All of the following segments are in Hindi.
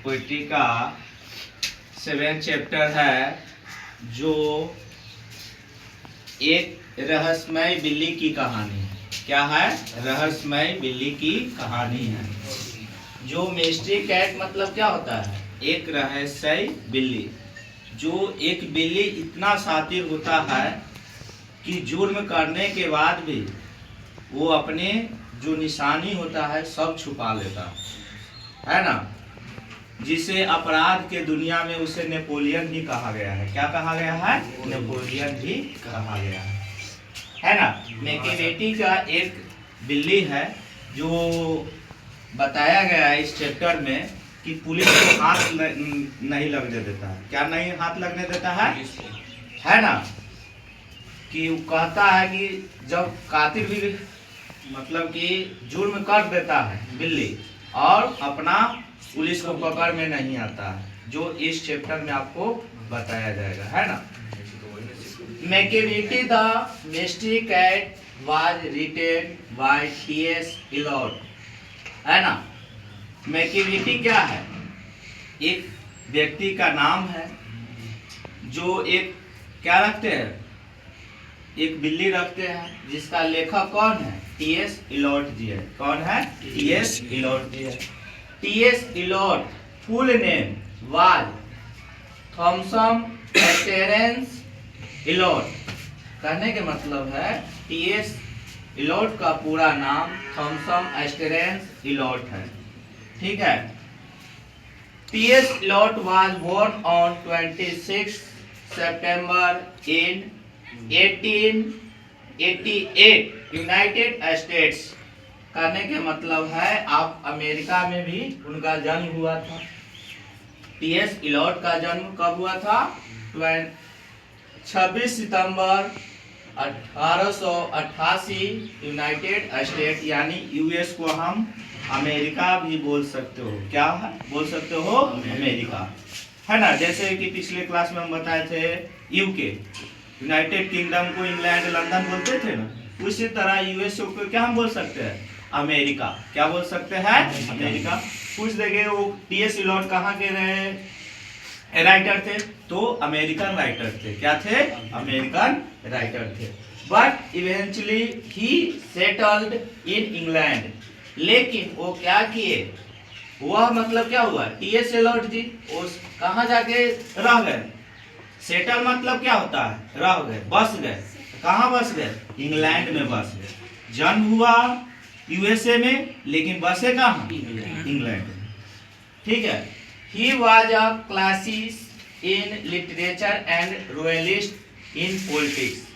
पोइट्री का 7th चैप्टर है, जो एक रहस्यमय बिल्ली की कहानी है। क्या है? रहस्यमय बिल्ली की कहानी है। जो मिस्ट्री कैट मतलब क्या होता है? एक रहस्यमय बिल्ली। जो एक बिल्ली इतना शातिर होता है कि जुर्म करने के बाद भी वो अपने जो निशानी होता है सब छुपा लेता है ना। जिसे अपराध के दुनिया में उसे नेपोलियन भी कहा गया है। क्या कहा गया है? नेपोलियन भी कहा गया है ना। मैकियावेली का एक बिल्ली है जो बताया गया है इस चैप्टर में कि पुलिस को हाथ नहीं लगने देता है। क्या नहीं हाथ लगने देता है ना। कि वो कहता है कि जब कातिल भी मतलब कि जुर्म कर देता है बिल्ली और अपना पुलिस को पकड़ में नहीं आता है, जो इस चैप्टर में आपको बताया जाएगा, है ना। Machiavelli the mystery cat was written by T S. Eliot, है ना। मैकियावेली क्या है? एक व्यक्ति का नाम है जो एक क्या रखते हैं? एक बिल्ली रखते हैं जिसका लेखक कौन है? टी.एस. इलियट जी है। कौन है? टी.एस. इलियट जी है। T S. Eliot full name was Thomson Terence Eliot. कहने के मतलब है टी.एस. इलियट का पूरा नाम थॉमसन टेरेंस इलियट है। ठीक है। T S. Eliot was born on 26 सितंबर इन 1888 यूनाइटेड स्टेट्स। कहने के मतलब है आप अमेरिका में भी उनका जन्म हुआ था। टी.एस. इलियट का जन्म कब हुआ था? 26 सितंबर 1888 यूनाइटेड स्टेट, यानी यूएस को हम अमेरिका भी बोल सकते हो। क्या है? बोल सकते हो अमेरिका, है ना। जैसे कि पिछले क्लास में हम बताए थे यूके, यूनाइटेड किंगडम को इंग्लैंड लंदन बोलते थे ना, उसी तरह यूएस को क्या हम बोल सकते हैं? अमेरिका। क्या बोल सकते हैं? अमेरिका। पूछ देंगे वो टी.एस. इलियट कहाँ के रहे राइटर थे? तो अमेरिकन राइटर थे। क्या थे? अमेरिकन राइटर थे। But eventually he settled in England. लेकिन वो क्या किए? वह मतलब क्या हुआ? टी.एस. इलियट जी उस कहाँ जाके रह गए? सेटल मतलब क्या होता है? रह गए, बस गए। कहाँ बस गए? इंग्लैंड में बस गए। जन्म हुआ यूएसए में, लेकिन बसे कहाँ? इंग्लैंड में। ठीक है। He was a classist in literature and royalist in politics.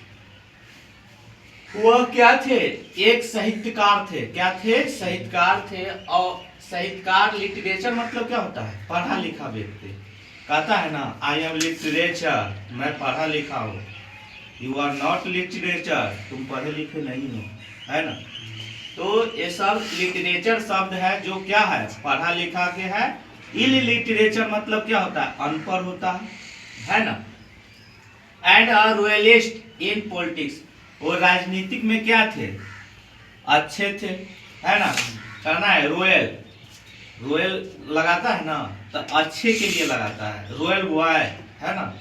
वह क्या थे? एक साहित्यकार थे। क्या थे? साहित्यकार थे। और साहित्यकार लिटरेचर मतलब क्या होता है? पढ़ा लिखा व्यक्ति। कहता है ना आई एम लिटरेचर, मैं पढ़ा लिखा हूँ। यू आर नॉट लिटरेचर, तुम पढ़े लिखे नहीं हो, है ना। तो ये सब लिटरेचर शब्द है जो क्या है? पढ़ा लिखा के है। इलिटरेचर मतलब क्या होता है? अनपढ़ होता है ना। And a royalist in politics, वो राजनीतिक में क्या थे? अच्छे थे, है ना। कहना है रॉयल, रॉयल लगाता है ना तो अच्छे के लिए लगाता है। रॉयल बॉय, है ना।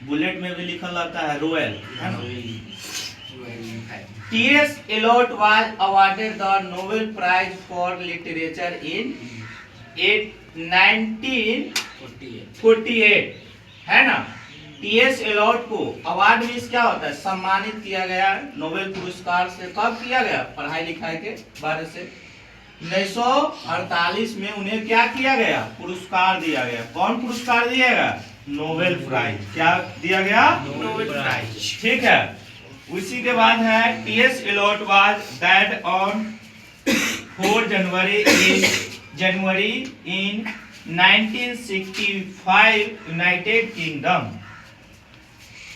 बुलेट में भी लिखा रहता है रॉयल, है ना। T S. Eliot was awarded the Nobel prize for literature in 1948, है ना। टी.एस. इलियट को अवार्ड मीन्स क्या होता है? सम्मानित किया गया नोबेल पुरस्कार से। कब किया गया? पढ़ाई लिखाई के बारे से 1948 में उन्हें क्या किया गया? पुरस्कार दिया गया। कौन पुरस्कार दिया गया? Nobel prize. क्या दिया गया? Nobel prize. ठीक है। उसी के बाद है T S. Eliot was dead on 4 जनवरी in 1965 United Kingdom.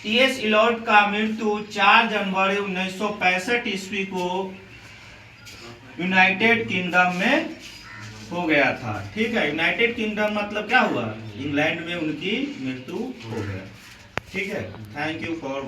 T S. Eliot का मृत्यु 4 जनवरी 1965 ईस्वी को यूनाइटेड किंगडम में हो गया था। ठीक है। यूनाइटेड किंगडम मतलब क्या हुआ? इंग्लैंड में उनकी मृत्यु हो गया। ठीक है। Thank you for